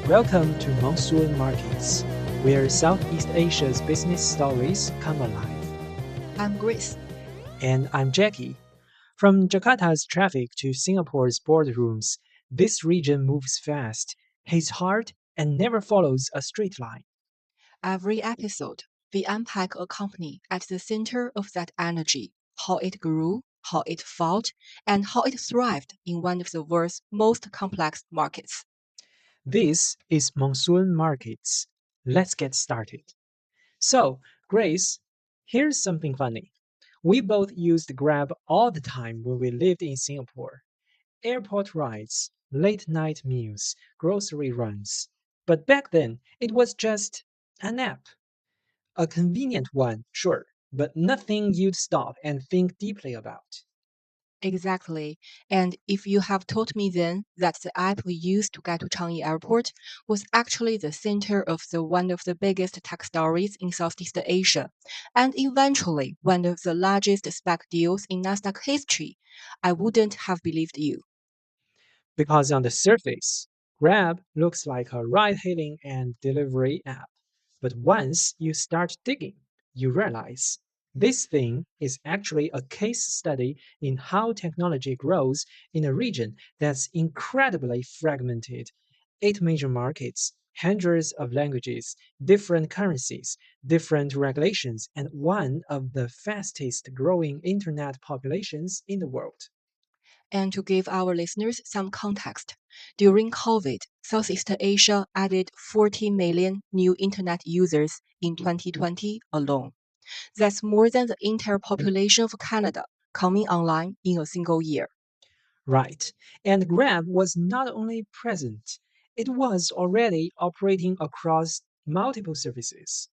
Welcome to Monsoon Markets, where Southeast Asia's business stories come alive. I'm Grace. And I'm Jackie. From Jakarta's traffic to Singapore's boardrooms, this region moves fast, hits hard, and never follows a straight line. Every episode, we unpack a company at the center of that energy, how it grew, how it fought, and how it thrived in one of the world's most complex markets. This is Monsoon Markets. Let's get started. So, Grace, here's something funny. We both used Grab all the time when we lived in Singapore. Airport rides, late night meals, grocery runs. But back then, it was just an app. A convenient one, sure, but nothing you'd stop and think deeply about. Exactly. And if you have told me then that the app we used to get to Changi Airport was actually the center of one of the biggest tech stories in Southeast Asia, and eventually one of the largest spec deals in Nasdaq history, I wouldn't have believed you. Because on the surface, Grab looks like a ride hailing and delivery app. But once you start digging, you realize this thing is actually a case study in how technology grows in a region that's incredibly fragmented. Eight major markets, hundreds of languages, different currencies, different regulations, and one of the fastest growing internet populations in the world. And to give our listeners some context, during COVID, Southeast Asia added 40 million new internet users in 2020 alone. That's more than the entire population of Canada coming online in a single year. Right. And Grab was not only present, it was already operating across multiple services: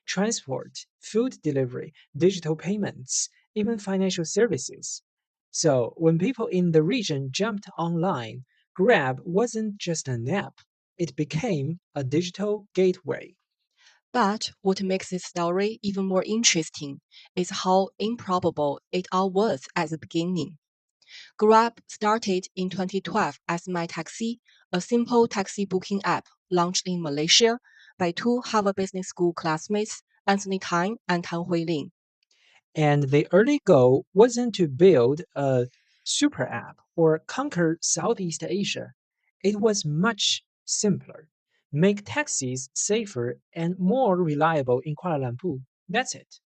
transport, food delivery, digital payments, even financial services. So when people in the region jumped online, Grab wasn't just an app, it became a digital gateway. But what makes this story even more interesting is how improbable it all was at the beginning. Grab started in 2012 as My Taxi, a simple taxi booking app launched in Malaysia by two Harvard Business School classmates, Anthony Tan and Tan Hui Lin. And the early goal wasn't to build a super app or conquer Southeast Asia. It was much simpler. Make taxis safer and more reliable in Kuala Lumpur. That's it.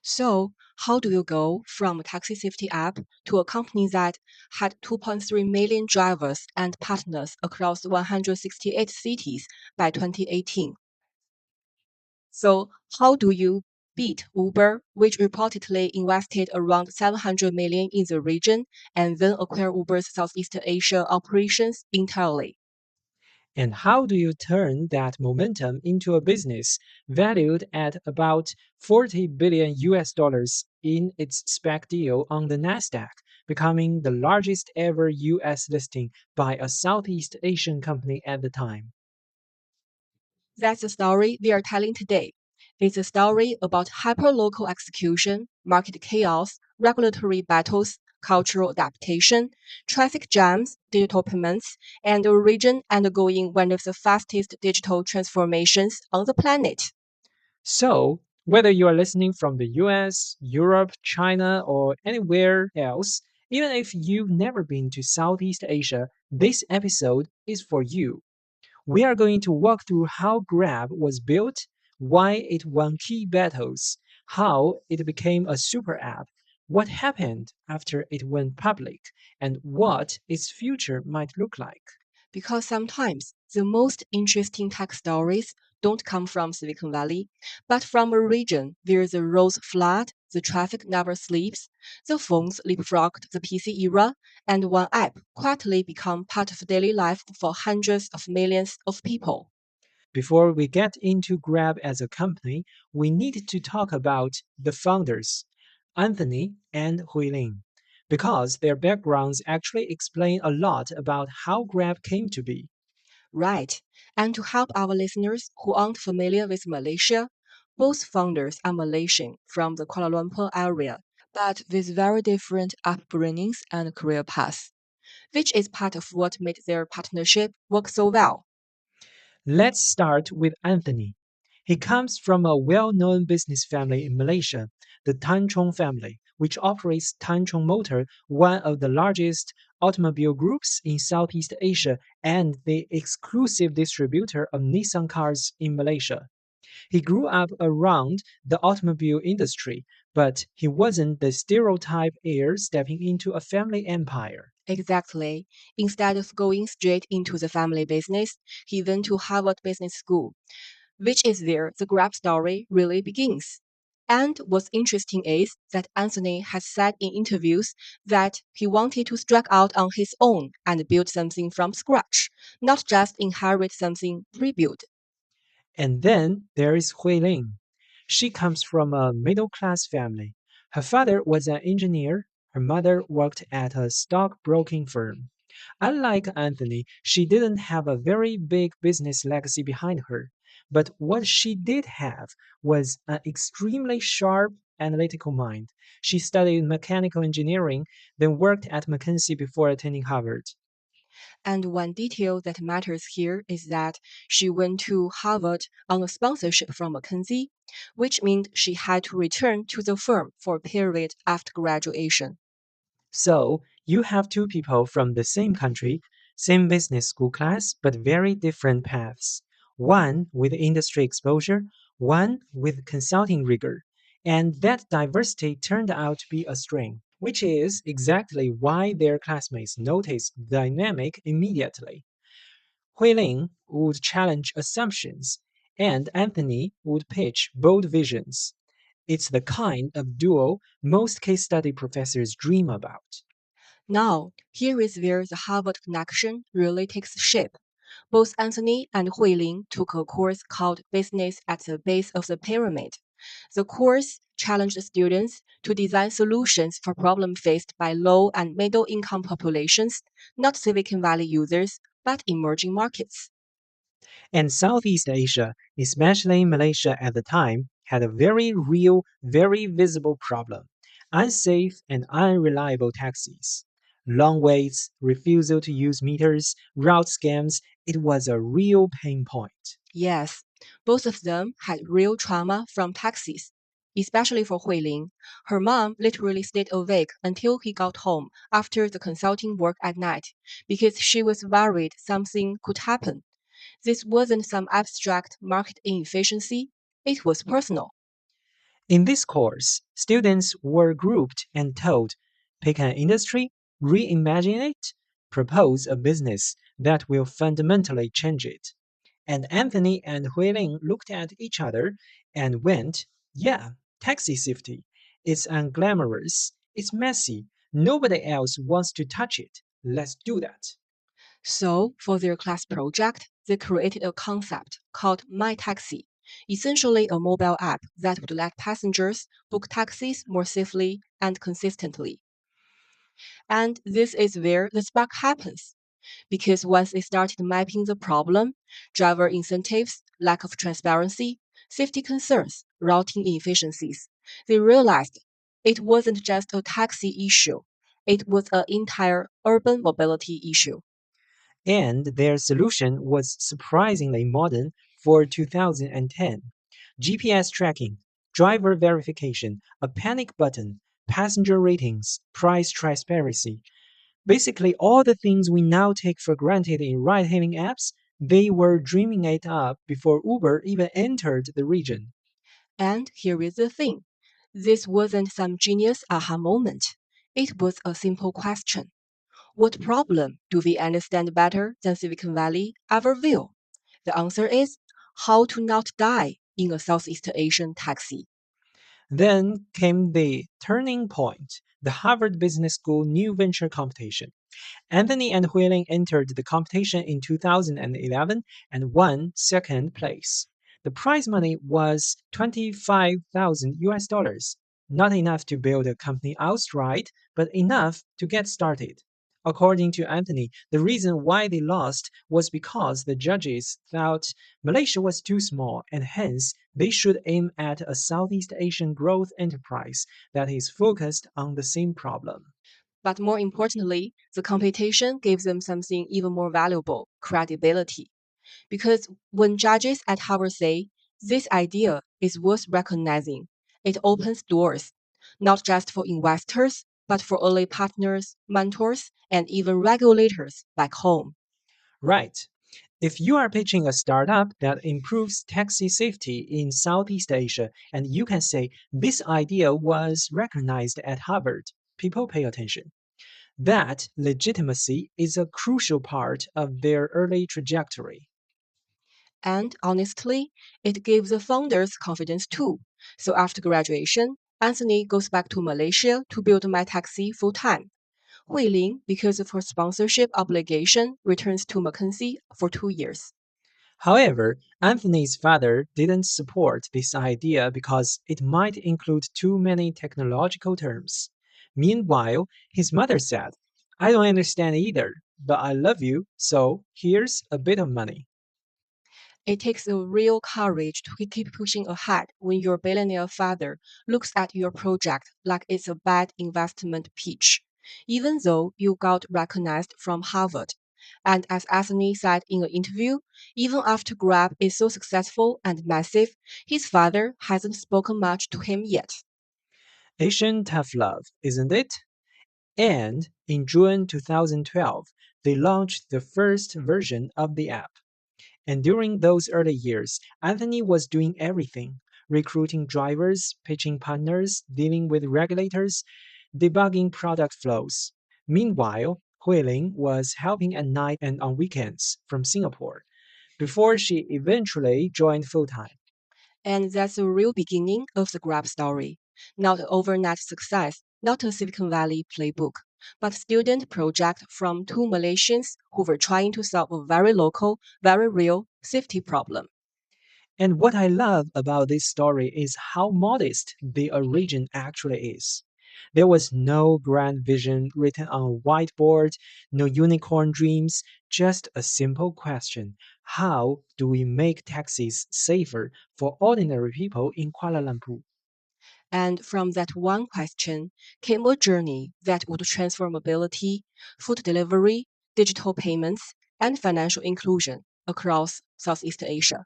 So, how do you go from a taxi safety app to a company that had 2.3 million drivers and partners across 168 cities by 2018? So, how do you beat Uber, which reportedly invested around 700 million in the region and then acquire Uber's Southeast Asia operations entirely? And how do you turn that momentum into a business valued at about 40 billion US dollars in its SPAC deal on the Nasdaq, becoming the largest ever US listing by a Southeast Asian company at the time? That's the story we are telling today. It's a story about hyperlocal execution, market chaos, regulatory battles, cultural adaptation, traffic jams, digital payments, and a region undergoing one of the fastest digital transformations on the planet. So, whether you are listening from the US, Europe, China, or anywhere else, even if you've never been to Southeast Asia, this episode is for you. We are going to walk through how Grab was built, why it won key battles, how it became a super app, what happened after it went public, and what its future might look like. Because sometimes the most interesting tech stories don't come from Silicon Valley, but from a region where the roads flood, the traffic never sleeps, the phones leapfrogged the PC era, and one app quietly become part of daily life for hundreds of millions of people. Before we get into Grab as a company, we need to talk about the founders, Anthony and Huilin, because their backgrounds actually explain a lot about how Grab came to be. Right. And to help our listeners who aren't familiar with Malaysia, both founders are Malaysian from the Kuala Lumpur area, but with very different upbringings and career paths, which is part of what made their partnership work so well. Let's start with Anthony. He comes from a well known business family in Malaysia, the Tan Chong family, which operates Tan Chong Motor, one of the largest automobile groups in Southeast Asia and the exclusive distributor of Nissan cars in Malaysia. He grew up around the automobile industry, but he wasn't the stereotype heir stepping into a family empire. Exactly. Instead of going straight into the family business, he went to Harvard Business School, which is where the Grab story really begins. And what's interesting is that Anthony has said in interviews that he wanted to strike out on his own and build something from scratch, not just inherit something pre-built. And then there is Hui Ling. She comes from a middle class family. Her father was an engineer, her mother worked at a stockbroking firm. Unlike Anthony, she didn't have a very big business legacy behind her. But what she did have was an extremely sharp analytical mind. She studied mechanical engineering, then worked at McKinsey before attending Harvard. And one detail that matters here is that she went to Harvard on a sponsorship from McKinsey, which meant she had to return to the firm for a period after graduation. So you have two people from the same country, same business school class, but very different paths. One with industry exposure, one with consulting rigor. And that diversity turned out to be a strength, which is exactly why their classmates noticed the dynamic immediately. Hui Ling would challenge assumptions, and Anthony would pitch bold visions. It's the kind of duo most case study professors dream about. Now, here is where the Harvard connection really takes shape. Both Anthony and Huiling took a course called Business at the Base of the Pyramid. The course challenged students to design solutions for problems faced by low and middle income populations, not Silicon Valley users, but emerging markets. And Southeast Asia, especially Malaysia at the time, had a very real, very visible problem: unsafe and unreliable taxis. Long waits, refusal to use meters, route scams, it was a real pain point. Yes, both of them had real trauma from taxis, especially for Huiling. Her mom literally stayed awake until he got home after the consulting work at night because she was worried something could happen. This wasn't some abstract market inefficiency, it was personal. In this course, students were grouped and told, pick an industry, reimagine it, propose a business that will fundamentally change it. And Anthony and Huiling looked at each other and went, yeah, taxi safety. It's unglamorous. It's messy. Nobody else wants to touch it. Let's do that. So, for their class project, they created a concept called My Taxi, essentially a mobile app that would let passengers book taxis more safely and consistently. And this is where the spark happens. Because once they started mapping the problem, driver incentives, lack of transparency, safety concerns, routing inefficiencies, they realized it wasn't just a taxi issue, it was an entire urban mobility issue. And their solution was surprisingly modern for 2010. GPS tracking, driver verification, a panic button, passenger ratings, price transparency. Basically, all the things we now take for granted in ride hailing apps, they were dreaming it up before Uber even entered the region. And here is the thing, this wasn't some genius aha moment. It was a simple question. What problem do we understand better than Silicon Valley ever will? The answer is how to not die in a Southeast Asian taxi. Then came the turning point: the Harvard Business School New Venture Competition. Anthony and Huiling entered the competition in 2011 and won second place. The prize money was 25,000 US dollars, not enough to build a company outright, but enough to get started. According to Anthony, the reason why they lost was because the judges thought Malaysia was too small and hence they should aim at a Southeast Asian growth enterprise that is focused on the same problem. But more importantly, the competition gave them something even more valuable credibility. Because when judges at Harvard say this idea is worth recognizing, it opens doors, not just for investors, but for early partners, mentors, and even regulators back home. Right. If you are pitching a startup that improves taxi safety in Southeast Asia and you can say this idea was recognized at Harvard, people pay attention. That legitimacy is a crucial part of their early trajectory. And honestly, it gives the founders confidence too. So after graduation, Anthony goes back to Malaysia to build my taxi full time. Hui Ling, because of her sponsorship obligation, returns to McKinsey for 2 years. However, Anthony's father didn't support this idea because it might include too many technological terms. Meanwhile, his mother said, I don't understand either, but I love you, so here's a bit of money. It takes a real courage to keep pushing ahead when your billionaire father looks at your project like it's a bad investment pitch, even though you got recognized from Harvard. And as Anthony said in an interview, even after Grab is so successful and massive, his father hasn't spoken much to him yet. Asian tough love, isn't it? And in June 2012, they launched the first version of the app. And during those early years, Anthony was doing everything recruiting drivers, pitching partners, dealing with regulators, debugging product flows. Meanwhile, Huiling was helping at night and on weekends from Singapore before she eventually joined full time. And that's the real beginning of the Grab story. Not overnight success, not a Silicon Valley playbook, but student project from two Malaysians who were trying to solve a very local, very real safety problem. And what I love about this story is how modest the origin actually is. There was no grand vision written on a whiteboard, no unicorn dreams, just a simple question. How do we make taxis safer for ordinary people in Kuala Lumpur? And from that one question came a journey that would transform mobility, food delivery, digital payments, and financial inclusion across Southeast Asia.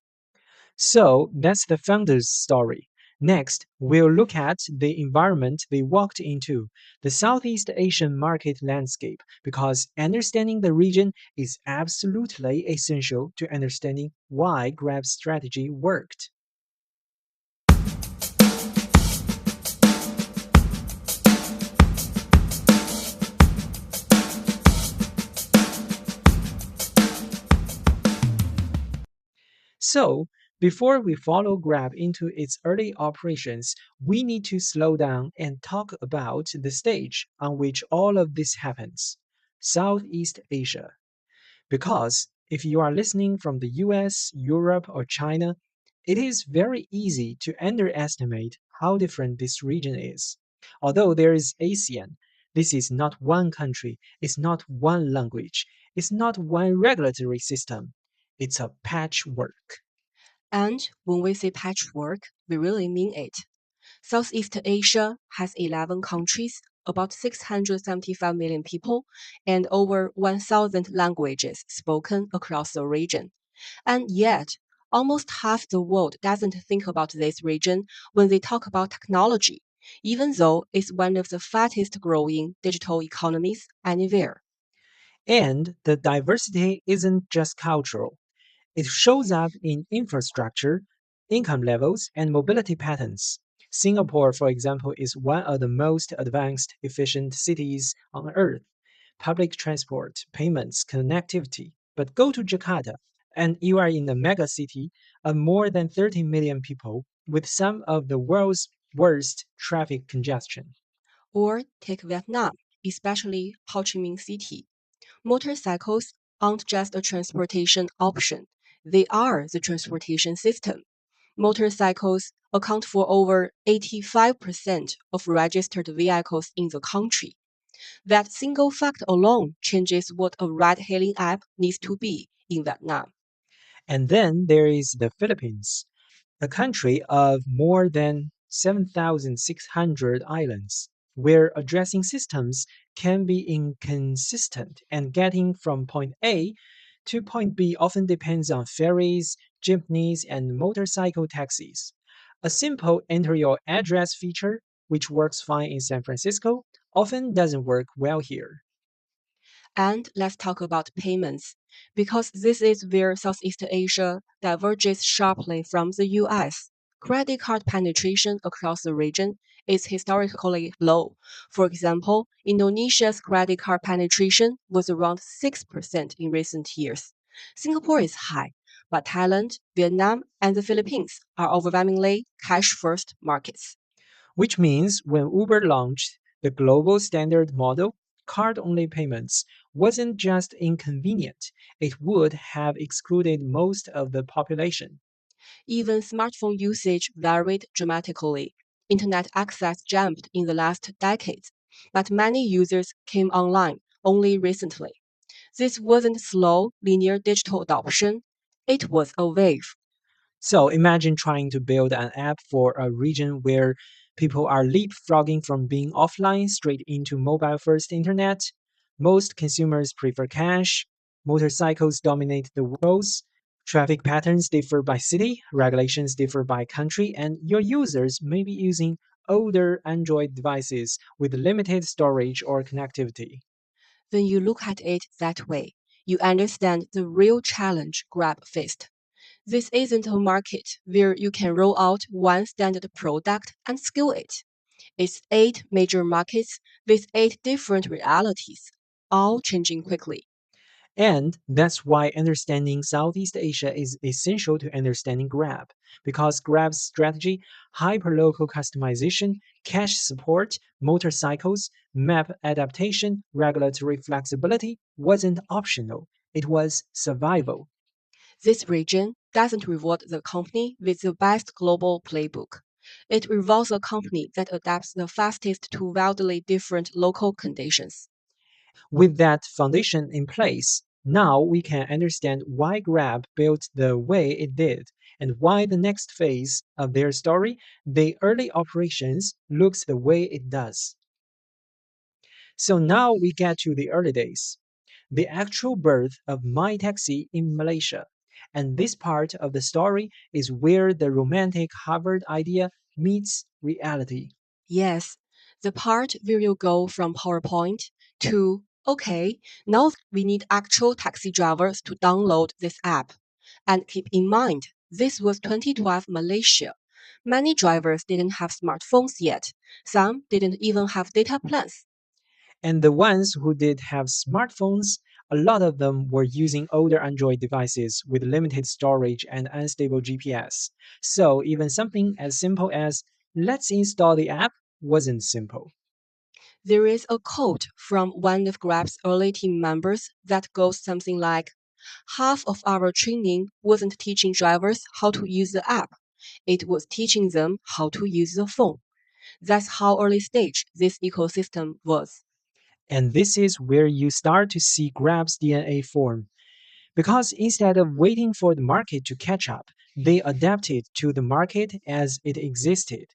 So that's the founder's story. Next, we'll look at the environment they walked into, the Southeast Asian market landscape, because understanding the region is absolutely essential to understanding why Grab's strategy worked. So, before we follow Grab into its early operations, we need to slow down and talk about the stage on which all of this happens Southeast Asia. Because if you are listening from the US, Europe, or China, it is very easy to underestimate how different this region is. Although there is ASEAN, this is not one country, it's not one language, it's not one regulatory system. It's a patchwork. And when we say patchwork, we really mean it. Southeast Asia has 11 countries, about 675 million people, and over 1,000 languages spoken across the region. And yet, almost half the world doesn't think about this region when they talk about technology, even though it's one of the fastest growing digital economies anywhere. And the diversity isn't just cultural. It shows up in infrastructure, income levels, and mobility patterns. Singapore, for example, is one of the most advanced, efficient cities on earth. Public transport, payments, connectivity. But go to Jakarta, and you are in a mega city of more than 30 million people with some of the world's worst traffic congestion. Or take Vietnam, especially Ho Chi Minh City. Motorcycles aren't just a transportation option, they are the transportation system. Motorcycles account for over 85% of registered vehicles in the country. That single fact alone changes what a ride hailing app needs to be in Vietnam. And then there is the Philippines, a country of more than 7,600 islands, where addressing systems can be inconsistent and getting from point A to point B often depends on ferries, jeepneys, and motorcycle taxis. A simple enter your address feature, which works fine in San Francisco, often doesn't work well here. And let's talk about payments, because this is where Southeast Asia diverges sharply from the US. Credit card penetration across the region is historically low. For example, Indonesia's credit card penetration was around 6% in recent years. Singapore is high, but Thailand, Vietnam, and the Philippines are overwhelmingly cash first markets. Which means when Uber launched the global standard model, card only payments wasn't just inconvenient, it would have excluded most of the population. Even smartphone usage varied dramatically. Internet access jumped in the last decades, but many users came online only recently. This wasn't slow, linear digital adoption, it was a wave. So imagine trying to build an app for a region where people are leapfrogging from being offline straight into mobile first internet. Most consumers prefer cash, motorcycles dominate the roads, traffic patterns differ by city, regulations differ by country, and your users may be using older Android devices with limited storage or connectivity. When you look at it that way, you understand the real challenge Grab faced. This isn't a market where you can roll out one standard product and scale it. It's eight major markets with eight different realities, all changing quickly. And that's why understanding Southeast Asia is essential to understanding Grab, because Grab's strategy, hyperlocal customization, cash support, motorcycles, map adaptation, regulatory flexibility wasn't optional. It was survival. This region doesn't reward the company with the best global playbook. It rewards a company that adapts the fastest to wildly different local conditions. With that foundation in place, now we can understand why Grab built the way it did and why the next phase of their story, the early operations, looks the way it does. So now we get to the early days, the actual birth of My Taxi in Malaysia. And this part of the story is where the romantic Harvard idea meets reality. Yes, the part where you go from PowerPoint to, okay, now we need actual taxi drivers to download this app. And keep in mind, this was 2012 Malaysia. Many drivers didn't have smartphones yet. Some didn't even have data plans. And the ones who did have smartphones, a lot of them were using older Android devices with limited storage and unstable GPS. So even something as simple as let's install the app wasn't simple. There is a quote from one of Grab's early team members that goes something like, half of our training wasn't teaching drivers how to use the app, it was teaching them how to use the phone. That's how early stage this ecosystem was. And this is where you start to see Grab's DNA form. Because instead of waiting for the market to catch up, they adapted to the market as it existed.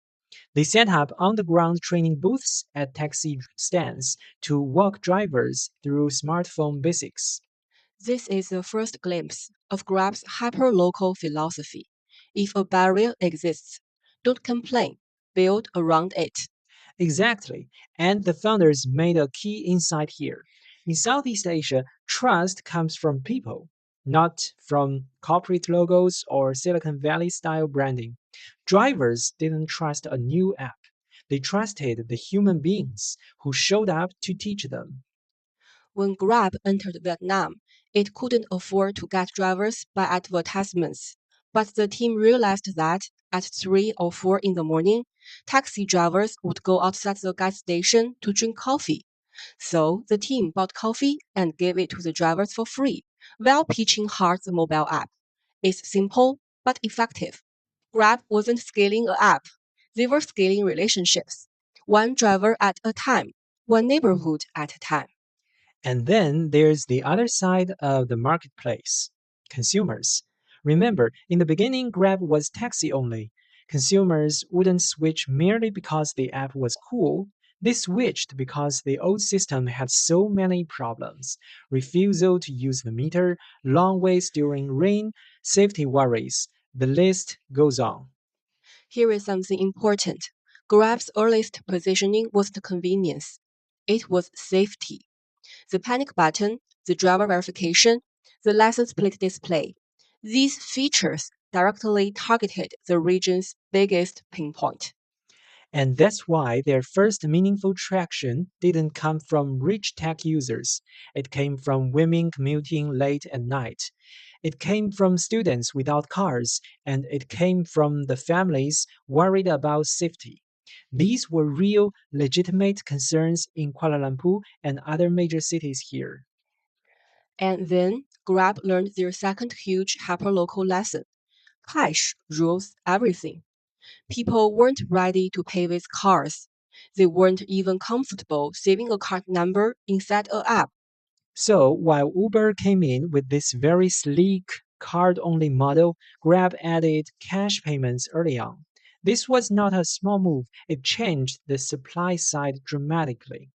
They set up on the ground training booths at taxi stands to walk drivers through smartphone basics. This is the first glimpse of Grab's hyperlocal philosophy. If a barrier exists, don't complain, build around it. Exactly. And the founders made a key insight here. In Southeast Asia, trust comes from people, not from corporate logos or Silicon Valley style branding. Drivers didn't trust a new app. They trusted the human beings who showed up to teach them. When Grab entered Vietnam, it couldn't afford to get drivers by advertisements. But the team realized that at 3 or 4 in the morning, taxi drivers would go outside the gas station to drink coffee. So the team bought coffee and gave it to the drivers for free, while pitching hard the mobile app. It's simple but effective. Grab wasn't scaling an app, they were scaling relationships. One driver at a time, one neighborhood at a time. And then there's the other side of the marketplace, consumers. Remember, in the beginning, Grab was taxi only. Consumers wouldn't switch merely because the app was cool. They switched because the old system had so many problems: refusal to use the meter, long waits during rain, safety worries. The list goes on. Here is something important. Grab's earliest positioning was the convenience. It was safety. The panic button, the driver verification, the license plate display. These features directly targeted the region's biggest pain point. And that's why their first meaningful traction didn't come from rich tech users. It came from women commuting late at night. It came from students without cars, and it came from the families worried about safety. These were real, legitimate concerns in Kuala Lumpur and other major cities here. And then Grab learned their second huge hyperlocal lesson. Cash rules everything. People weren't ready to pay with cards. They weren't even comfortable saving a card number inside an app. So while Uber came in with this very sleek card only model, Grab added cash payments early on. This was not a small move, it changed the supply side dramatically.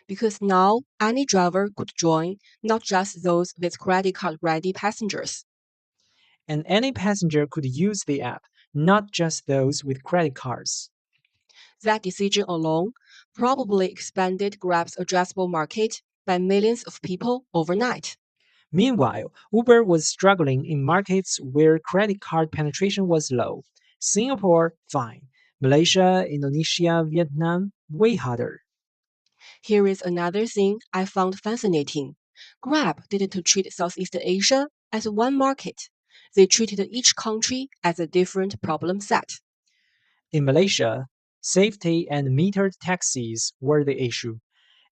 Because now any driver could join, not just those with credit card ready passengers. And any passenger could use the app, not just those with credit cards. That decision alone probably expanded Grab's addressable market by millions of people overnight. Meanwhile, Uber was struggling in markets where credit card penetration was low. Singapore, fine. Malaysia, Indonesia, Vietnam, way harder. Here is another thing I found fascinating. Grab didn't treat Southeast Asia as one market. They treated each country as a different problem set. In Malaysia, safety and metered taxis were the issue.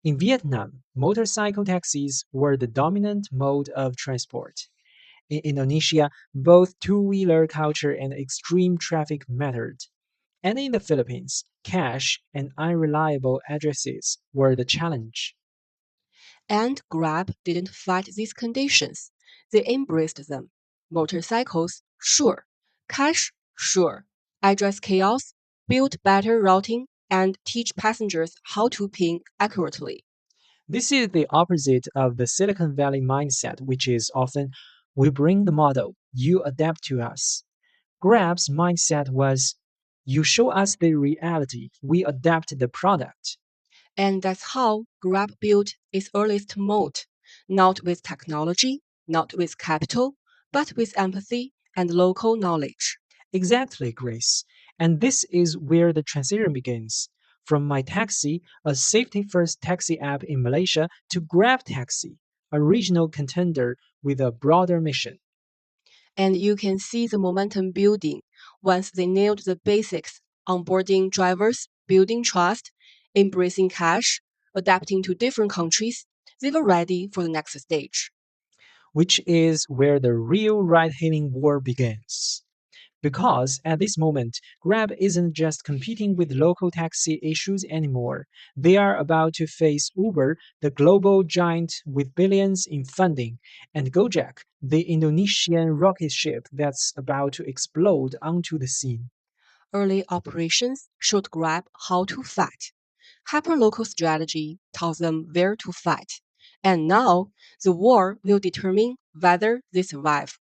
In Vietnam, motorcycle taxis were the dominant mode of transport. In Indonesia, both two wheeler culture and extreme traffic mattered. And in the Philippines, cash and unreliable addresses were the challenge. And Grab didn't fight these conditions. They embraced them. Motorcycles, sure. Cash, sure. Address chaos, build better routing, and teach passengers how to ping accurately. This is the opposite of the Silicon Valley mindset, which is often we bring the model, you adapt to us. Grab's mindset was you show us the reality, we adapt the product. And that's how Grab built its earliest moat, not with technology, not with capital, but with empathy and local knowledge. Exactly, Grace. And this is where the transition begins. From My Taxi, a safety first taxi app in Malaysia, to Grab Taxi, a regional contender with a broader mission. And you can see the momentum building once they nailed the basics: onboarding drivers, building trust, embracing cash, adapting to different countries. They were ready for the next stage. Which is where the real ride hailing war begins. Because at this moment, Grab isn't just competing with local taxi issues anymore. They are about to face Uber, the global giant with billions in funding, and Gojek, the Indonesian rocket ship that's about to explode onto the scene. Early operations showed Grab how to fight. Hyperlocal strategy taught them where to fight. And now the war will determine whether they survive.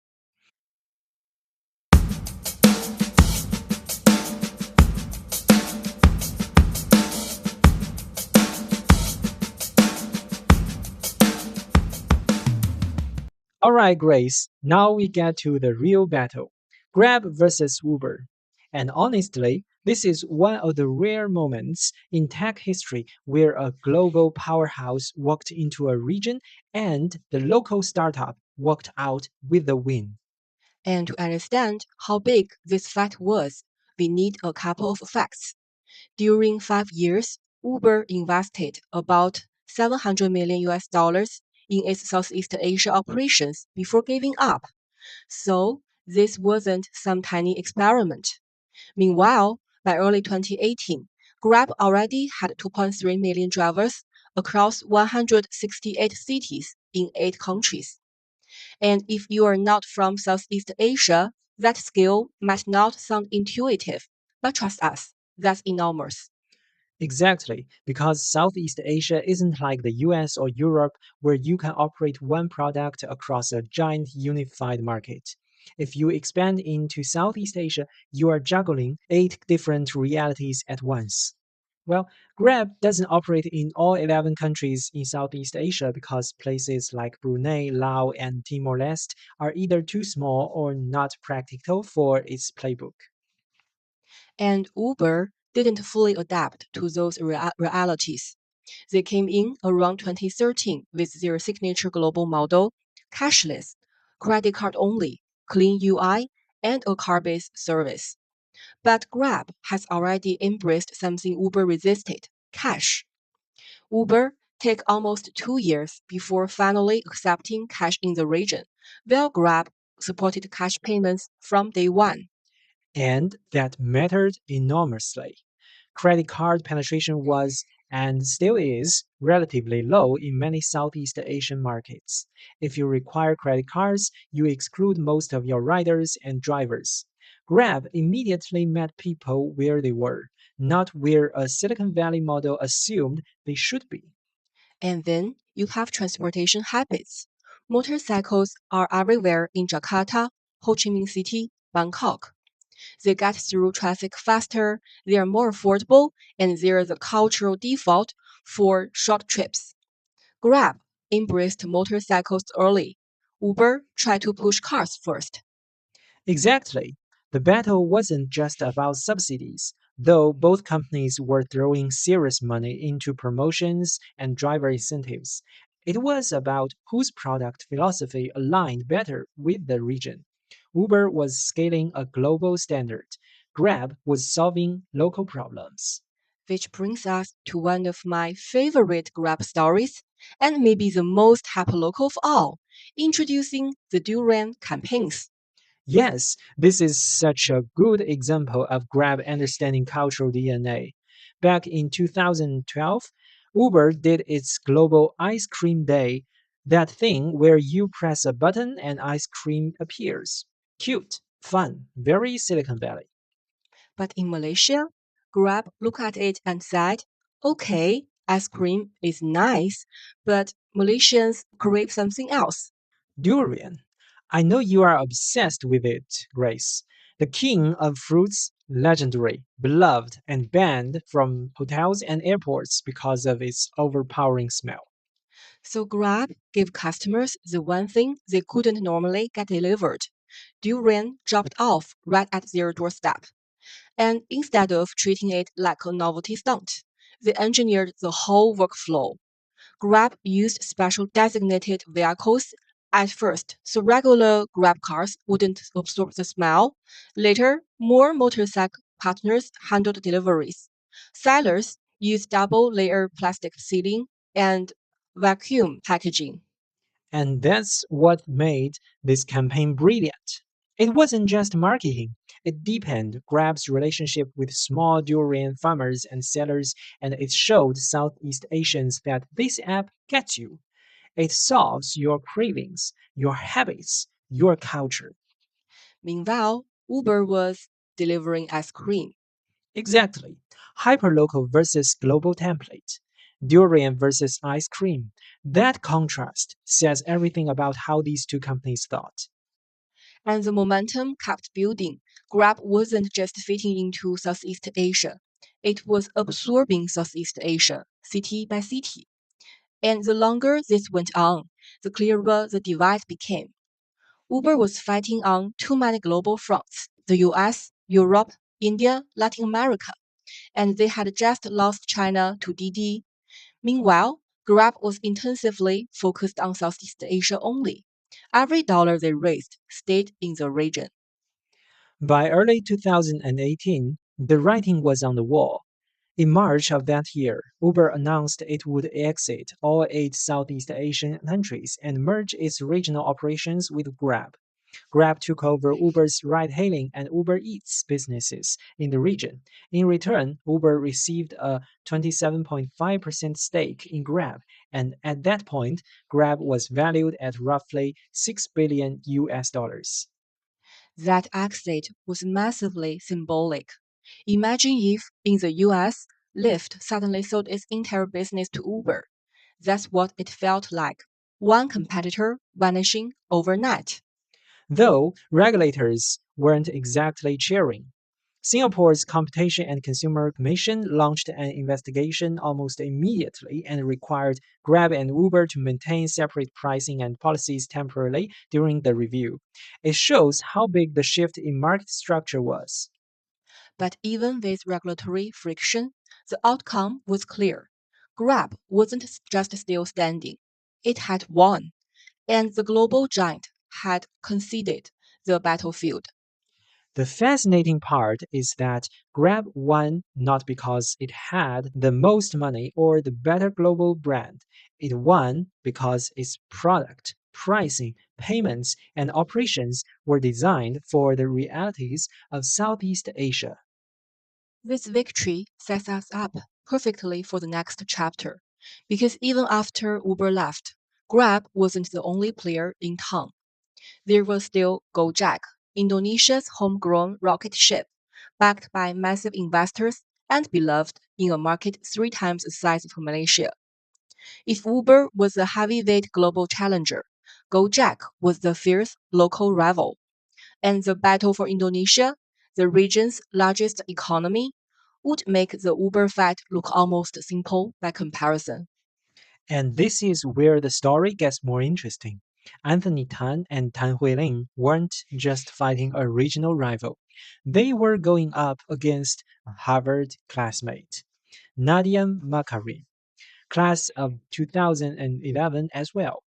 All right, Grace, now we get to the real battle: Grab versus Uber. And honestly, this is one of the rare moments in tech history where a global powerhouse walked into a region and the local startup walked out with the win. And to understand how big this fight was, we need a couple of facts. During 5 years, Uber invested about 700 million US dollars in its Southeast Asia operations before giving up. So this wasn't some tiny experiment. Meanwhile, by early 2018, Grab already had 2.3 million drivers across 168 cities in 8 countries. And if you are not from Southeast Asia, that scale might not sound intuitive, but trust us, that's enormous. Exactly, because Southeast Asia isn't like the US or Europe where you can operate one product across a giant unified market. If you expand into Southeast Asia, you are juggling eight different realities at once. Well, Grab doesn't operate in all 11 countries in Southeast Asia because places like Brunei, Laos, and Timor Leste are either too small or not practical for its playbook. And Uber didn't fully adapt to those realities. They came in around 2013 with their signature global model, cashless, credit card only, clean UI, and a car-based service. But Grab has already embraced something Uber resisted, cash. Uber took almost 2 years before finally accepting cash in the region, while Grab supported cash payments from day one. And that mattered enormously. Credit card penetration was, and still is, relatively low in many Southeast Asian markets. If you require credit cards, you exclude most of your riders and drivers. Grab immediately met people where they were, not where a Silicon Valley model assumed they should be. And then you have transportation habits. Motorcycles are everywhere in Jakarta, Ho Chi Minh City, Bangkok. They get through traffic faster, they are more affordable, and they're the cultural default for short trips. Grab embraced motorcycles early. Uber tried to push cars first. Exactly. The battle wasn't just about subsidies, though both companies were throwing serious money into promotions and driver incentives. It was about whose product philosophy aligned better with the region. Uber was scaling a global standard. Grab was solving local problems. Which brings us to one of my favorite Grab stories, and maybe the most hyperlocal of all, introducing the Durian campaigns. Yes, this is such a good example of Grab understanding cultural DNA. Back in 2012, Uber did its global ice cream day, that thing where you press a button and ice cream appears. Cute, fun, very Silicon Valley. But in Malaysia, Grab looked at it and said, okay, ice cream is nice, but Malaysians crave something else. Durian. I know you are obsessed with it, Grace. The king of fruits, legendary, beloved, and banned from hotels and airports because of its overpowering smell. So Grab gave customers the one thing they couldn't normally get delivered. Durian dropped off right at their doorstep. And instead of treating it like a novelty stunt, they engineered the whole workflow. Grab used special designated vehicles at first, so regular Grab cars wouldn't absorb the smell. Later, more motorcycle partners handled deliveries. Sellers used double layer plastic sealing and vacuum packaging. And that's what made this campaign brilliant. It wasn't just marketing, it deepened Grab's relationship with small durian farmers and sellers, and it showed Southeast Asians that this app gets you. It solves your cravings, your habits, your culture. Meanwhile, Uber was delivering ice cream. Exactly. Hyperlocal versus global template. Durian versus ice cream. That contrast says everything about how these two companies thought. And the momentum kept building. Grab wasn't just fitting into Southeast Asia, it was absorbing Southeast Asia, city by city. And the longer this went on, the clearer the divide became. Uber was fighting on too many global fronts: the US, Europe, India, Latin America, and they had just lost China to Didi. Meanwhile, Grab was intensively focused on Southeast Asia only. Every dollar they raised stayed in the region. By early 2018, the writing was on the wall. In March of that year, Uber announced it would exit all eight Southeast Asian countries and merge its regional operations with Grab. Grab took over Uber's ride hailing and Uber Eats businesses in the region. In return, Uber received a 27.5% stake in Grab, and at that point, Grab was valued at roughly 6 billion US dollars. That exit was massively symbolic. Imagine if, in the US, Lyft suddenly sold its entire business to Uber. That's what it felt like. One competitor vanishing overnight. Though regulators weren't exactly cheering. Singapore's Competition and Consumer Commission launched an investigation almost immediately and required Grab and Uber to maintain separate pricing and policies temporarily during the review. It shows how big the shift in market structure was. But even with regulatory friction, the outcome was clear. Grab wasn't just still standing, it had won, and the global giant had conceded the battlefield. The fascinating part is that Grab won not because it had the most money or the better global brand. It won because its product, pricing, payments, and operations were designed for the realities of Southeast Asia. This victory sets us up perfectly for the next chapter, because even after Uber left, Grab wasn't the only player in town. There was still Gojek, Indonesia's homegrown rocket ship, backed by massive investors and beloved in a market three times the size of Malaysia. If Uber was a heavyweight global challenger, Gojek was the fierce local rival. And the battle for Indonesia, the region's largest economy, would make the Uber fight look almost simple by comparison. And this is where the story gets more interesting. Anthony Tan and Tan Huiling weren't just fighting a regional rival. They were going up against a Harvard classmate, Nadia Makarin, class of 2011 as well.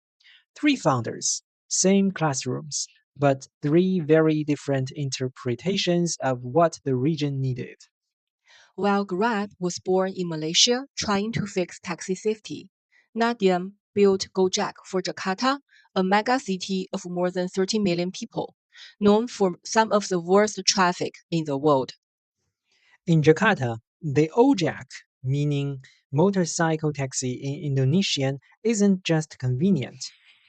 Three founders, same classrooms, but three very different interpretations of what the region needed. While Grab was born in Malaysia trying to fix taxi safety, Nadia built Gojek for Jakarta, a mega city of more than 30 million people, known for some of the worst traffic in the world. In Jakarta, the ojek, meaning motorcycle taxi in Indonesian, isn't just convenient,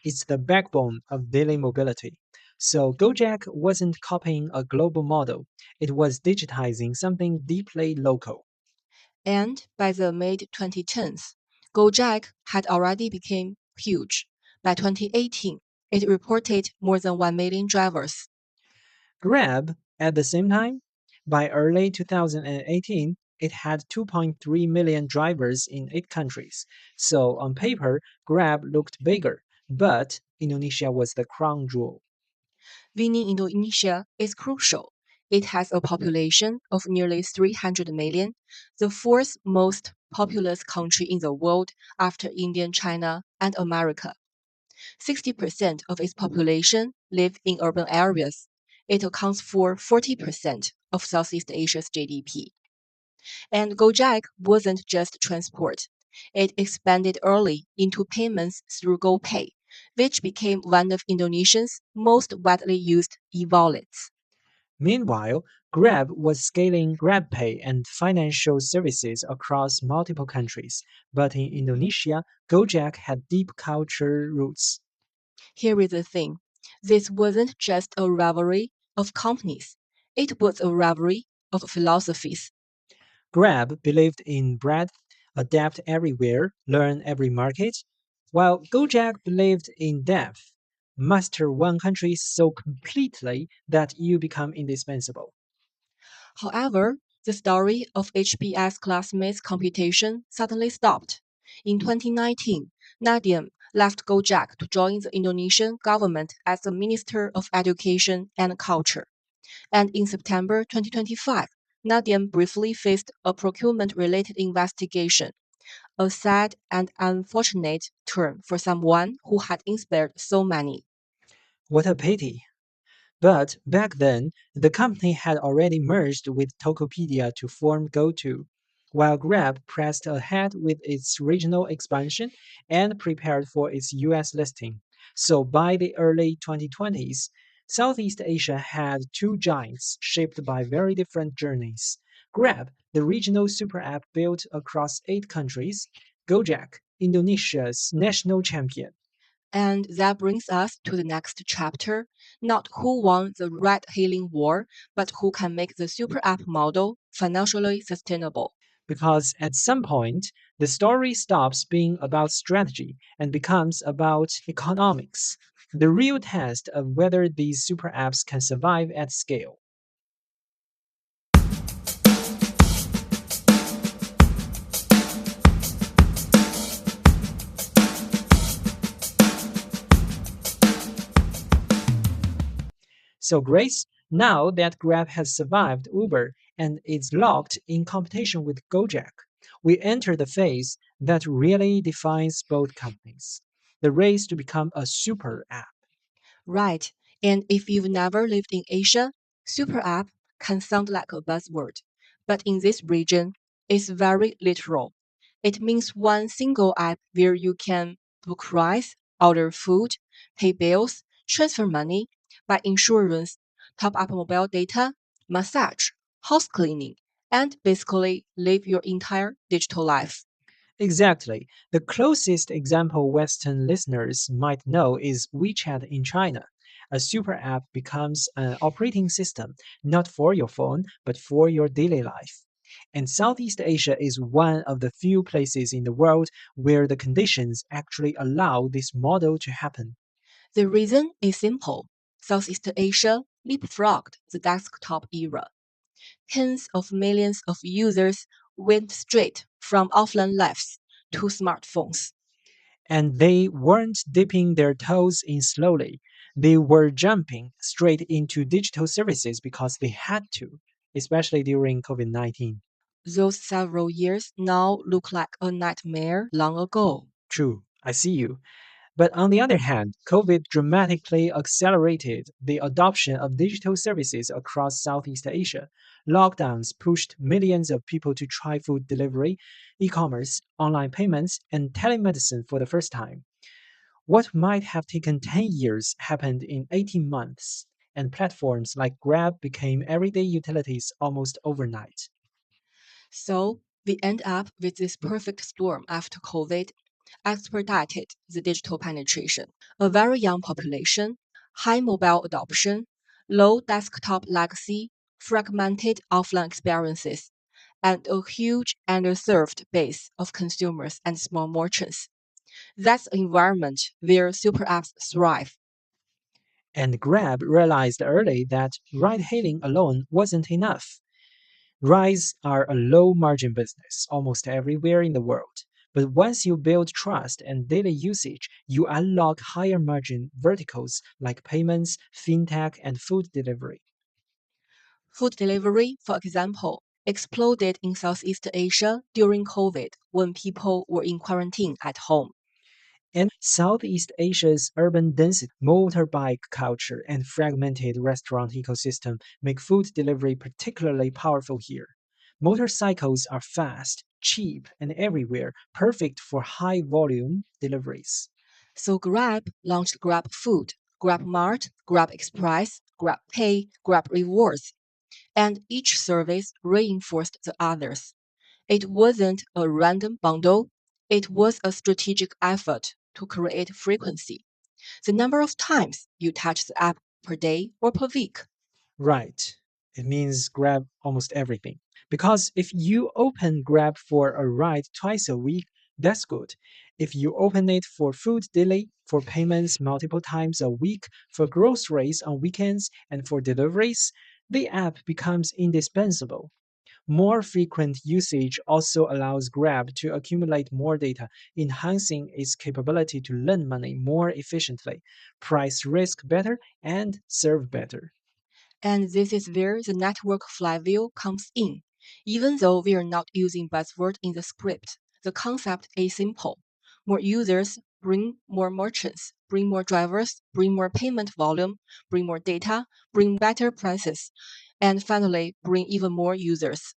it's the backbone of daily mobility. So Gojek wasn't copying a global model, it was digitizing something deeply local. And by the mid 2010s, Gojek had already become huge. By 2018, it reported more than 1 million drivers. Grab, at the same time, by early 2018, it had 2.3 million drivers in 8 countries. So on paper, Grab looked bigger, but Indonesia was the crown jewel. Winning Indonesia is crucial. It has a population of nearly 300 million, the fourth most populous country in the world after India, China, and America. 60% of its population live in urban areas. It accounts for 40% of Southeast Asia's GDP. And Gojek wasn't just transport. It expanded early into payments through GoPay, which became one of Indonesia's most widely used e-wallets. Meanwhile, Grab was scaling GrabPay and financial services across multiple countries. But in Indonesia, Gojek had deep culture roots. Here is the thing. This wasn't just a rivalry of companies. It was a rivalry of philosophies. Grab believed in breadth, adapt everywhere, learn every market, while Gojek believed in depth, master one country so completely that you become indispensable. However, the story of HBS classmates' computation suddenly stopped. In 2019, Nadiem left Gojek to join the Indonesian government as the Minister of Education and Culture. And in September 2025, Nadiem briefly faced a procurement related investigation, a sad and unfortunate turn for someone who had inspired so many. What a pity! But back then, the company had already merged with Tokopedia to form GoTo, while Grab pressed ahead with its regional expansion and prepared for its US listing. So by the early 2020s, Southeast Asia had two giants shaped by very different journeys. Grab, the regional super app built across 8 countries, Gojek, Indonesia's national champion. And that brings us to the next chapter, not who won the ride hailing war, but who can make the super app model financially sustainable. because at some point, the story stops being about strategy and becomes about economics. The real test of whether these super apps can survive at scale. So, Grace, now that Grab has survived Uber and is locked in competition with Gojek, we enter the phase that really defines both companies, the race to become a super app. Right. And if you've never lived in Asia, super app can sound like a buzzword. But in this region, it's very literal. It means one single app where you can book rides, order food, pay bills, transfer money, buy insurance, top up mobile data, massage, house cleaning, and basically live your entire digital life. Exactly. The closest example Western listeners might know is WeChat in China. A super app becomes an operating system, not for your phone, but for your daily life. And Southeast Asia is one of the few places in the world where the conditions actually allow this model to happen. The reason is simple. Southeast Asia leapfrogged the desktop era. Tens of millions of users went straight from offline lives to smartphones. And they weren't dipping their toes in slowly. They were jumping straight into digital services because they had to, especially during COVID 19. Those several years now look like a nightmare long ago. True, I see you. But on the other hand, COVID dramatically accelerated the adoption of digital services across Southeast Asia. Lockdowns pushed millions of people to try food delivery, e commerce, online payments, and telemedicine for the first time. What might have taken 10 years happened in 18 months, and platforms like Grab became everyday utilities almost overnight. So we end up with this perfect storm after COVID expedited the digital penetration. A very young population, high mobile adoption, low desktop legacy, fragmented offline experiences, and a huge underserved base of consumers and small merchants. That's an environment where super apps thrive. And Grab realized early that ride hailing alone wasn't enough. Rides are a low margin business almost everywhere in the world. But once you build trust and daily usage, you unlock higher margin verticals like payments, fintech, and food delivery. Food delivery, for example, exploded in Southeast Asia during COVID when people were in quarantine at home. And Southeast Asia's urban density, motorbike culture, and fragmented restaurant ecosystem make food delivery particularly powerful here. Motorcycles are fast, cheap, and everywhere, perfect for high volume deliveries. So Grab launched Grab Food, Grab Mart, Grab Express, Grab Pay, Grab Rewards, and each service reinforced the others. It wasn't a random bundle, it was a strategic effort to create frequency. The number of times you touch the app per day or per week. Right. It means grab almost everything. Because if you open Grab for a ride twice a week, that's good. If you open it for food daily, for payments multiple times a week, for groceries on weekends, and for deliveries, the app becomes indispensable. More frequent usage also allows Grab to accumulate more data, enhancing its capability to lend money more efficiently, price risk better, and serve better. And this is where the network flywheel comes in. Even though we are not using buzzword in the script, the concept is simple. More users bring more merchants, bring more drivers, bring more payment volume, bring more data, bring better prices, and finally bring even more users.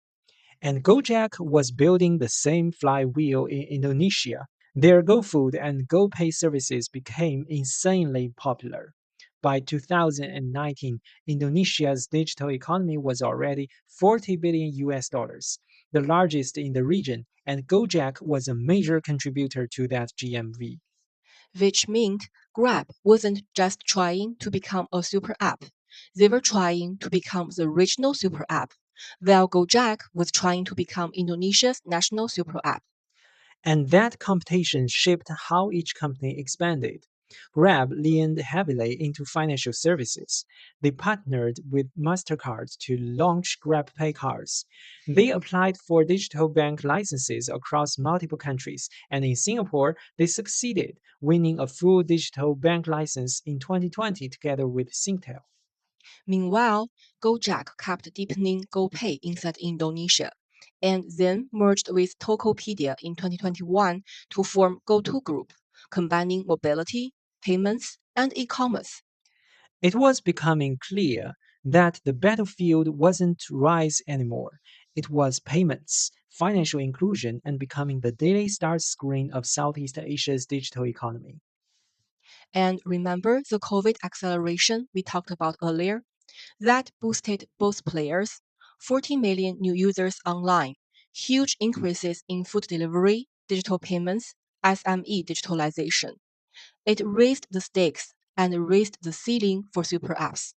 And Gojek was building the same flywheel in Indonesia. Their GoFood and GoPay services became insanely popular. By 2019, Indonesia's digital economy was already 40 billion US dollars, the largest in the region, and Gojek was a major contributor to that GMV. Which meant Grab wasn't just trying to become a super app. They were trying to become the regional super app, while Gojek was trying to become Indonesia's national super app. And that competition shaped how each company expanded. Grab leaned heavily into financial services. They partnered with MasterCard to launch GrabPay cards. They applied for digital bank licenses across multiple countries, and in Singapore, they succeeded, winning a full digital bank license in 2020 together with Singtel. Meanwhile, Gojek kept deepening GoPay inside Indonesia, and then merged with Tokopedia in 2021 to form GoTo Group, combining mobility, payments, and e-commerce. It was becoming clear that the battlefield wasn't rice anymore. It was payments, financial inclusion, and becoming the daily start screen of Southeast Asia's digital economy. And remember the COVID acceleration we talked about earlier? That boosted both players, 40 million new users online, huge increases in food delivery, digital payments, SME digitalization. It raised the stakes and raised the ceiling for super apps.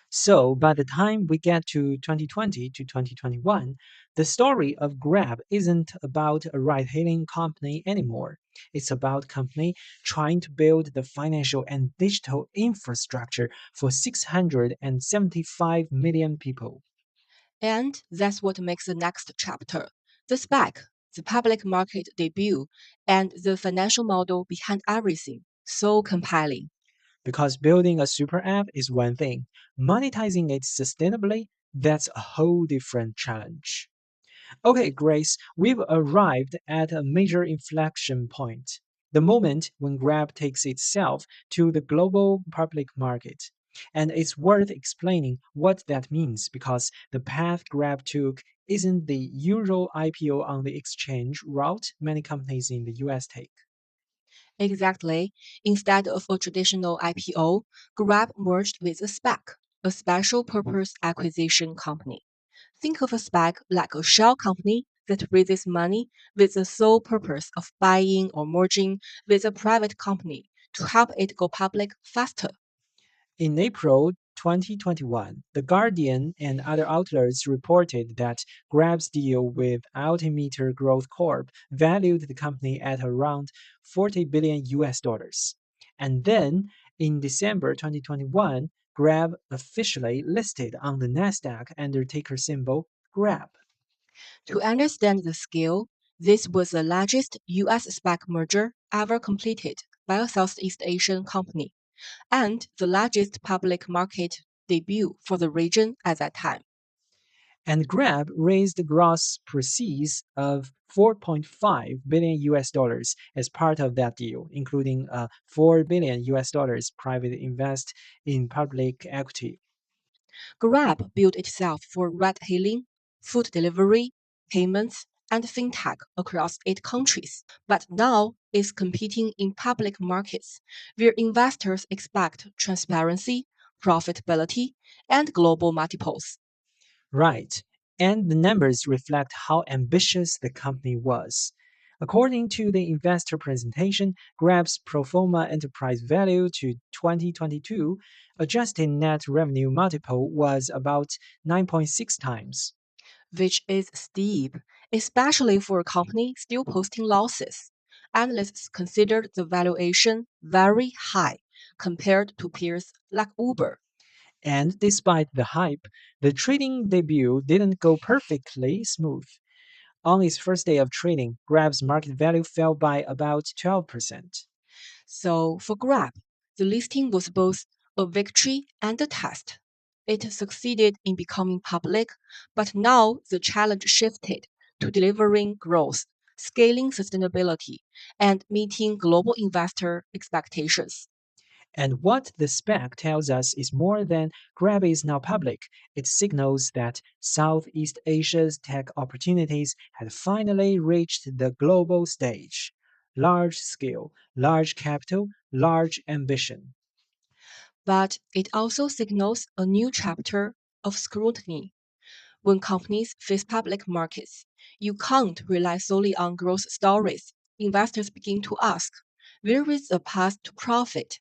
So, by the time we get to 2020 to 2021, the story of Grab isn't about a ride hailing company anymore. It's about a company trying to build the financial and digital infrastructure for 675 million people. And that's what makes the next chapter the SPAC, the public market debut, and the financial model behind everything so compelling. Because building a super app is one thing, monetizing it sustainably, that's a whole different challenge. Okay, Grace, we've arrived at a major inflection point. The moment when Grab takes itself to the global public market. And it's worth explaining what that means because the path Grab took isn't the usual IPO on the exchange route many companies in the US take. Exactly. Instead of a traditional IPO, Grab merged with a SPAC, a special purpose acquisition company. Think of a SPAC like a shell company that raises money with the sole purpose of buying or merging with a private company to help it go public faster. In April 2021, The Guardian and other outlets reported that Grab's deal with Altimeter Growth Corp valued the company at around 40 billion US dollars. And then in December 2021, Grab officially listed on the Nasdaq under ticker symbol GRAB. To understand the scale, this was the largest US SPAC merger ever completed by a Southeast Asian company and the largest public market debut for the region at that time. And Grab raised gross proceeds of 4.5 billion US dollars as part of that deal, including 4 billion US dollars private invest in public equity. Grab built itself for ride hailing, food delivery, payments, and fintech across 8 countries, but now is competing in public markets where investors expect transparency, profitability, and global multiples. Right. And the numbers reflect how ambitious the company was. According to the investor presentation, Grab's pro forma enterprise value to 2022 adjusted net revenue multiple was about 9.6 times. Which is steep, especially for a company still posting losses. Analysts considered the valuation very high compared to peers like Uber. And despite the hype, the trading debut didn't go perfectly smooth. On its first day of trading, Grab's market value fell by about 12%. So for Grab, the listing was both a victory and a test. It succeeded in becoming public, but now the challenge shifted to delivering growth, scaling sustainability, and meeting global investor expectations. And what the spec tells us is more than Grab is now public. It signals that Southeast Asia's tech opportunities had finally reached the global stage. Large scale, large capital, large ambition. But it also signals a new chapter of scrutiny. When companies face public markets, you can't rely solely on growth stories. Investors begin to ask, where is the path to profit?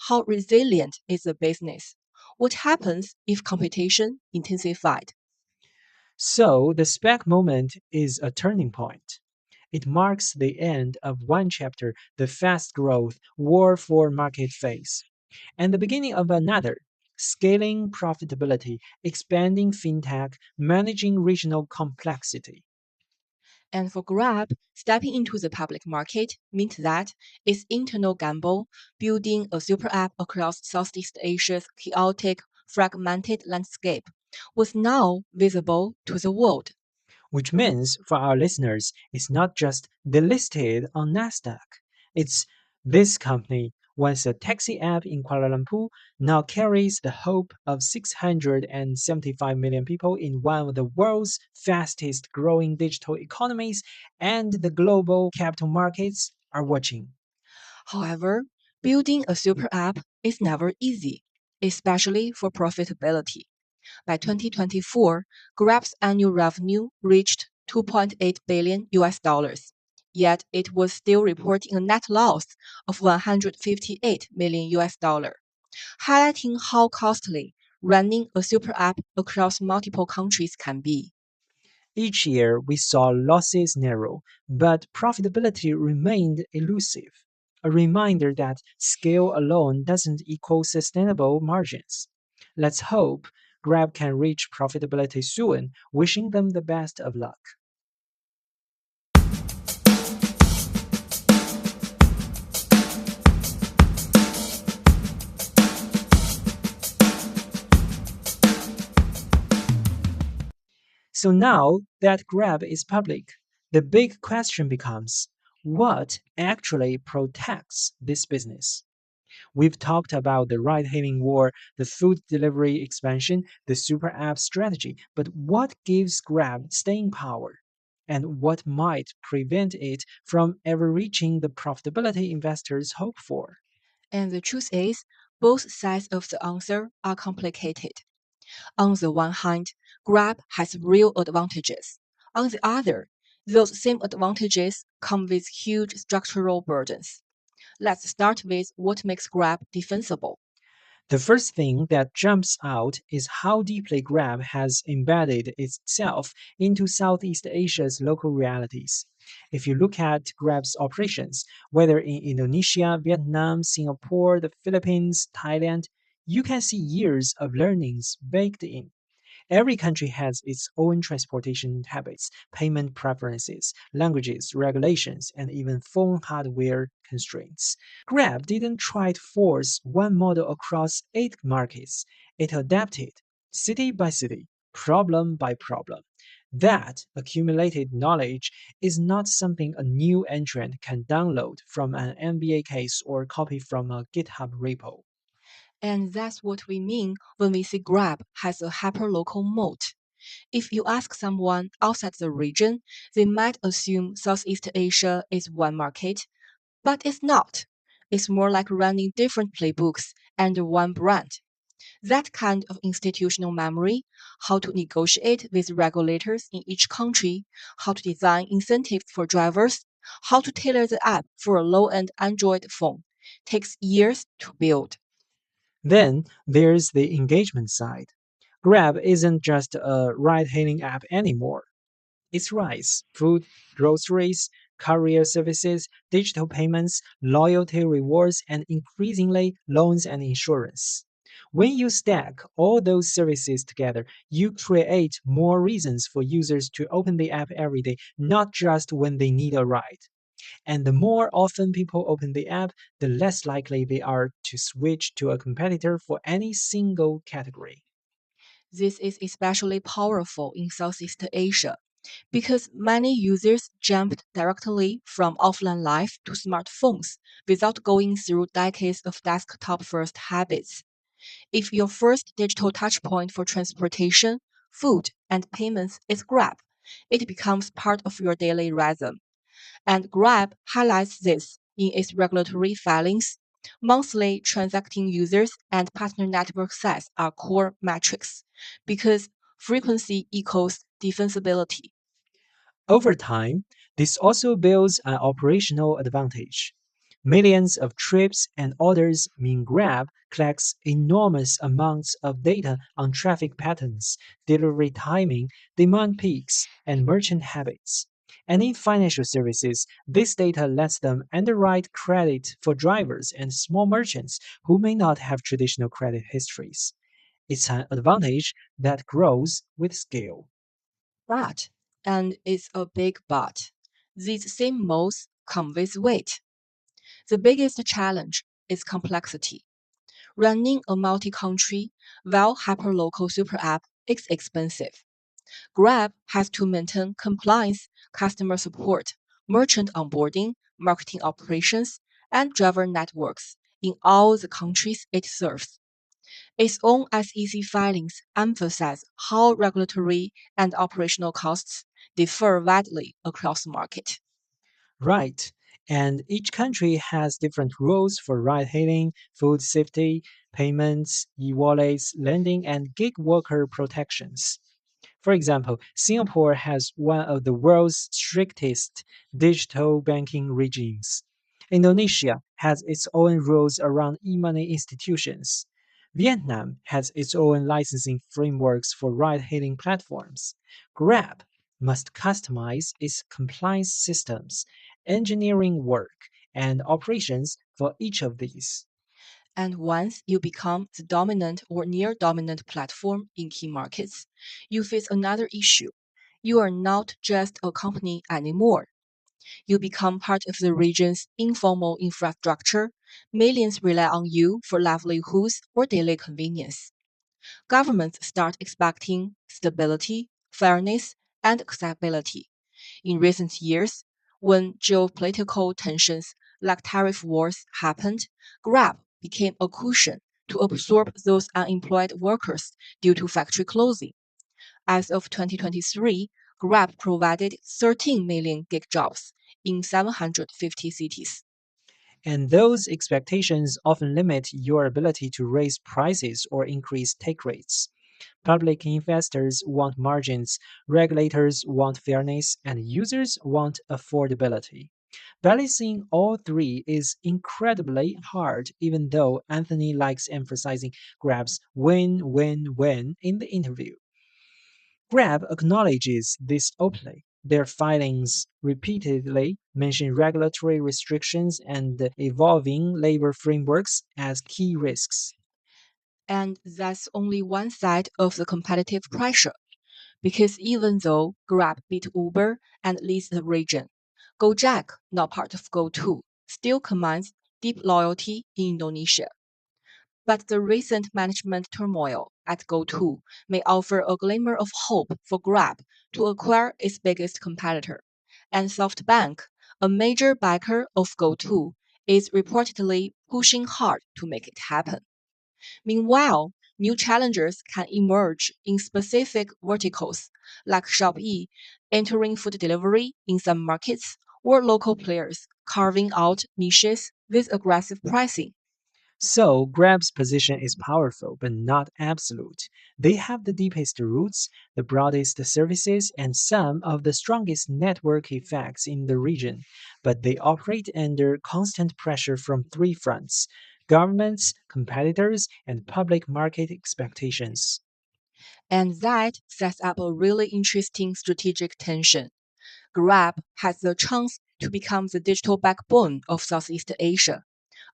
How resilient is the business? What happens if competition intensified? So the spec moment is a turning point. It marks the end of one chapter, the fast growth, war for market phase, and the beginning of another, scaling profitability, expanding fintech, managing regional complexity. And for Grab, stepping into the public market meant that its internal gamble, building a super app across Southeast Asia's chaotic, fragmented landscape, was now visible to the world. Which means for our listeners, it's not just delisted on Nasdaq. It's this company, once a taxi app in Kuala Lumpur, now carries the hope of 675 million people in one of the world's fastest growing digital economies, and the global capital markets are watching. However, building a super app is never easy, especially for profitability. By 2024, Grab's annual revenue reached 2.8 billion US dollars. Yet it was still reporting a net loss of 158 million US dollar, highlighting how costly running a super app across multiple countries can be. Each year, we saw losses narrow, but profitability remained elusive, a reminder that scale alone doesn't equal sustainable margins. Let's hope Grab can reach profitability soon, wishing them the best of luck. So now that Grab is public, the big question becomes what actually protects this business? We've talked about the ride hailing war, the food delivery expansion, the super app strategy, but what gives Grab staying power? And what might prevent it from ever reaching the profitability investors hope for? And the truth is, both sides of the answer are complicated. On the one hand, Grab has real advantages. On the other, those same advantages come with huge structural burdens. Let's start with what makes Grab defensible. The first thing that jumps out is how deeply Grab has embedded itself into Southeast Asia's local realities. If you look at Grab's operations, whether in Indonesia, Vietnam, Singapore, the Philippines, Thailand, you can see years of learnings baked in. Every country has its own transportation habits, payment preferences, languages, regulations, and even phone hardware constraints. Grab didn't try to force one model across eight markets. It adapted, city by city, problem by problem. That accumulated knowledge is not something a new entrant can download from an MBA case or copy from a GitHub repo. And that's what we mean when we say Grab has a hyperlocal moat. If you ask someone outside the region, they might assume Southeast Asia is one market, but it's not. It's more like running different playbooks under one brand. That kind of institutional memory, how to negotiate with regulators in each country, how to design incentives for drivers, how to tailor the app for a low end Android phone, takes years to build. Then there's the engagement side. Grab isn't just a ride hailing app anymore. It's rice, food, groceries, courier services, digital payments, loyalty rewards, and increasingly loans and insurance. When you stack all those services together, you create more reasons for users to open the app every day, not just when they need a ride. And the more often people open the app, the less likely they are to switch to a competitor for any single category. This is especially powerful in Southeast Asia because many users jumped directly from offline life to smartphones without going through decades of desktop first habits. If your first digital touchpoint for transportation, food, and payments is Grab, it becomes part of your daily rhythm. And Grab highlights this in its regulatory filings. Monthly transacting users and partner network size are core metrics because frequency equals defensibility. Over time, this also builds an operational advantage. Millions of trips and orders mean Grab collects enormous amounts of data on traffic patterns, delivery timing, demand peaks, and merchant habits. And in financial services, this data lets them underwrite credit for drivers and small merchants who may not have traditional credit histories. It's an advantage that grows with scale. But, and it's a big but, these same modes come with weight. The biggest challenge is complexity. Running a multi-country, hyperlocal super app is expensive. Grab has to maintain compliance, customer support, merchant onboarding, marketing operations, and driver networks in all the countries it serves. Its own SEC filings emphasize how regulatory and operational costs differ widely across the market. Right. And each country has different rules for ride hailing, food safety, payments, e wallets, lending, and gig worker protections. For example, Singapore has one of the world's strictest digital banking regimes. Indonesia has its own rules around e money institutions. Vietnam has its own licensing frameworks for ride hailing platforms. Grab must customize its compliance systems, engineering work, and operations for each of these. And once you become the dominant or near dominant platform in key markets, you face another issue. You are not just a company anymore. You become part of the region's informal infrastructure. Millions rely on you for livelihoods or daily convenience. Governments start expecting stability, fairness, and accessibility. In recent years, when geopolitical tensions like tariff wars happened, Grab became a cushion to absorb those unemployed workers due to factory closing. As of 2023, Grab provided 13 million gig jobs in 750 cities. And those expectations often limit your ability to raise prices or increase take rates. Public investors want margins, regulators want fairness, and users want affordability. Balancing all three is incredibly hard, even though Anthony likes emphasizing Grab's win win win in the interview. Grab acknowledges this openly. Their filings repeatedly mention regulatory restrictions and evolving labor frameworks as key risks. And that's only one side of the competitive pressure. Because even though Grab beat Uber and leads the region, Gojek, not part of Go2, still commands deep loyalty in Indonesia. But the recent management turmoil at Go2 may offer a glimmer of hope for Grab to acquire its biggest competitor. And SoftBank, a major backer of Go2, is reportedly pushing hard to make it happen. Meanwhile, new challengers can emerge in specific verticals, like Shopee entering food delivery in some markets, or local players carving out niches with aggressive pricing. So, Grab's position is powerful but not absolute. They have the deepest roots, the broadest services, and some of the strongest network effects in the region, but they operate under constant pressure from three fronts: governments, competitors, and public market expectations. And that sets up a really interesting strategic tension. Grab has the chance to become the digital backbone of Southeast Asia,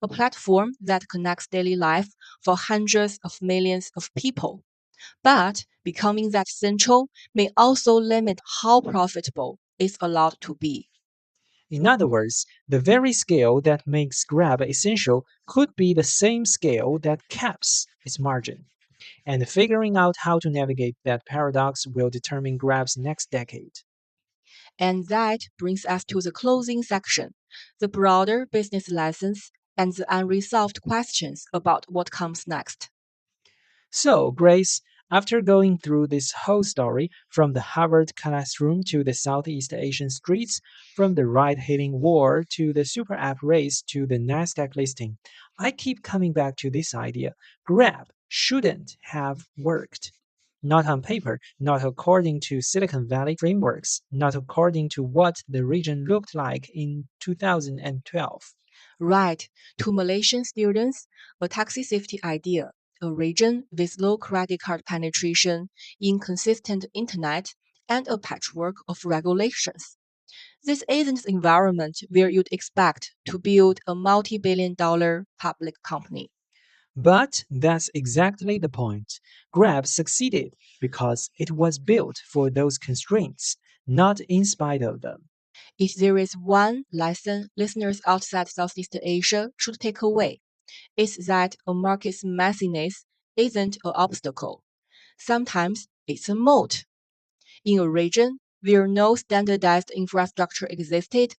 a platform that connects daily life for hundreds of millions of people. But becoming that central may also limit how profitable it's allowed to be. In other words, the very scale that makes Grab essential could be the same scale that caps its margin. And figuring out how to navigate that paradox will determine Grab's next decade. And that brings us to the closing section, the broader business lessons and the unresolved questions about what comes next. So, Grace, after going through this whole story from the Harvard classroom to the Southeast Asian streets, from the ride hailing war to the super app race to the NASDAQ listing, I keep coming back to this idea: Grab shouldn't have worked. Not on paper, not according to Silicon Valley frameworks, not according to what the region looked like in 2012. Right, to Malaysian students, a taxi safety idea, a region with low credit card penetration, inconsistent internet, and a patchwork of regulations. This isn't the environment where you'd expect to build a multi-billion-dollar public company. But that's exactly the point. Grab succeeded because it was built for those constraints, not in spite of them. If there is one lesson listeners outside Southeast Asia should take away, it's that a market's messiness isn't an obstacle. Sometimes it's a moat. In a region where no standardized infrastructure existed,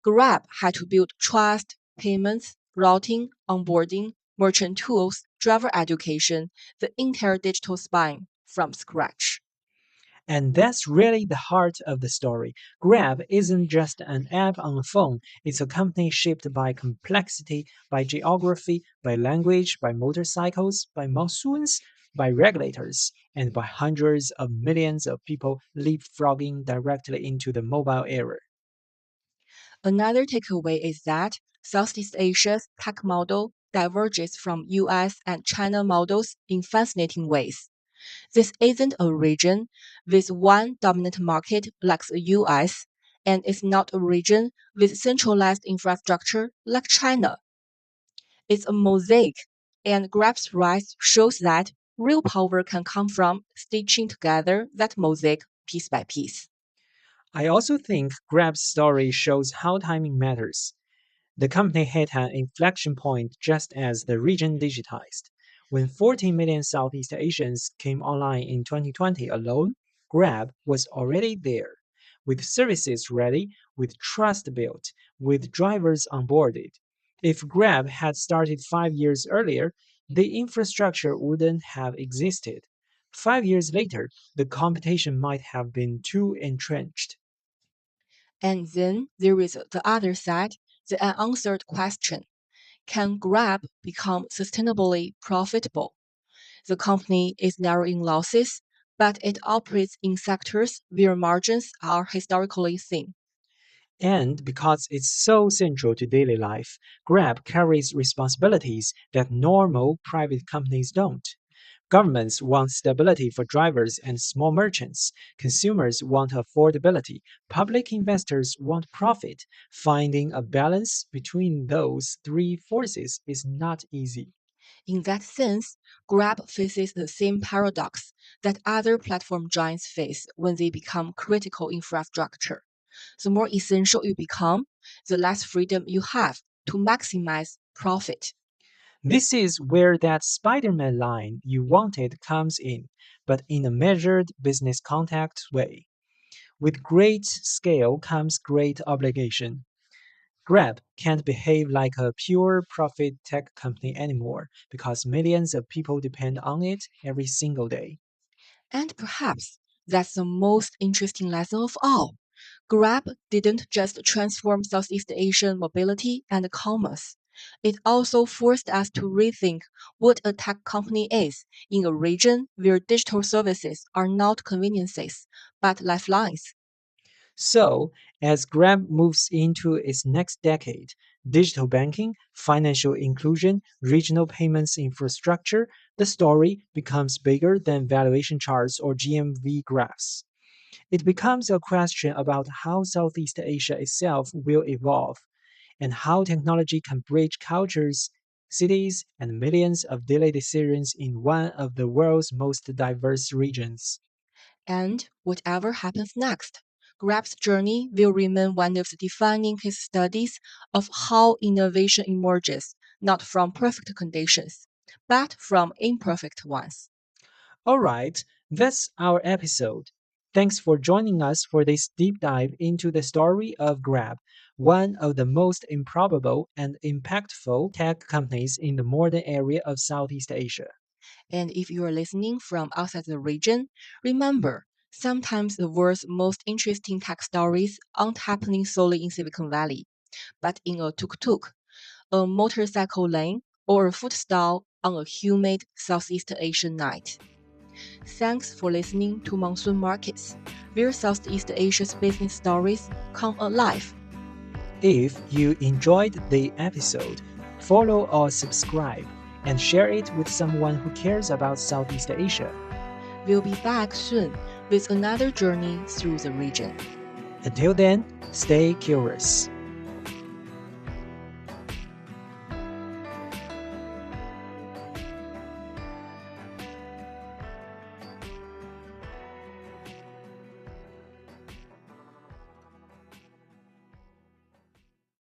Grab had to build trust, payments, routing, onboarding, merchant tools, driver education, the entire digital spine from scratch. And that's really the heart of the story. Grab isn't just an app on a phone, it's a company shaped by complexity, by geography, by language, by motorcycles, by monsoons, by regulators, and by hundreds of millions of people leapfrogging directly into the mobile era. Another takeaway is that Southeast Asia's tech model diverges from US and China models in fascinating ways. This isn't a region with one dominant market like the US, and it's not a region with centralized infrastructure like China. It's a mosaic, and Grab's rise shows that real power can come from stitching together that mosaic piece by piece. I also think Grab's story shows how timing matters. The company hit an inflection point just as the region digitized. When 14 million Southeast Asians came online in 2020 alone, Grab was already there, with services ready, with trust built, with drivers onboarded. If Grab had started 5 years earlier, the infrastructure wouldn't have existed. 5 years later, the competition might have been too entrenched. And then there is the other side, the unanswered question: can Grab become sustainably profitable? The company is narrowing losses, but it operates in sectors where margins are historically thin. And because it's so central to daily life, Grab carries responsibilities that normal private companies don't. Governments want stability for drivers and small merchants. Consumers want affordability. Public investors want profit. Finding a balance between those three forces is not easy. In that sense, Grab faces the same paradox that other platform giants face when they become critical infrastructure. The more essential you become, the less freedom you have to maximize profit. This is where that Spider Man line you wanted comes in, but in a measured business contact way. With great scale comes great obligation. Grab can't behave like a pure profit tech company anymore because millions of people depend on it every single day. And perhaps that's the most interesting lesson of all. Grab didn't just transform Southeast Asian mobility and commerce. It also forced us to rethink what a tech company is in a region where digital services are not conveniences, but lifelines. So, as Grab moves into its next decade, digital banking, financial inclusion, regional payments infrastructure, the story becomes bigger than valuation charts or GMV graphs. It becomes a question about how Southeast Asia itself will evolve and how technology can bridge cultures, cities, and millions of daily decisions in one of the world's most diverse regions. And whatever happens next, Grab's journey will remain one of the defining case studies of how innovation emerges not from perfect conditions, but from imperfect ones. All right, that's our episode. Thanks for joining us for this deep dive into the story of Grab, one of the most improbable and impactful tech companies in the modern area of Southeast Asia. And if you are listening from outside the region, remember, sometimes the world's most interesting tech stories aren't happening solely in Silicon Valley, but in a tuk-tuk, a motorcycle lane, or a food stall on a humid Southeast Asian night. Thanks for listening to Monsoon Markets, where Southeast Asia's business stories come alive. If you enjoyed the episode, follow or subscribe and share it with someone who cares about Southeast Asia. We'll be back soon with another journey through the region. Until then, stay curious.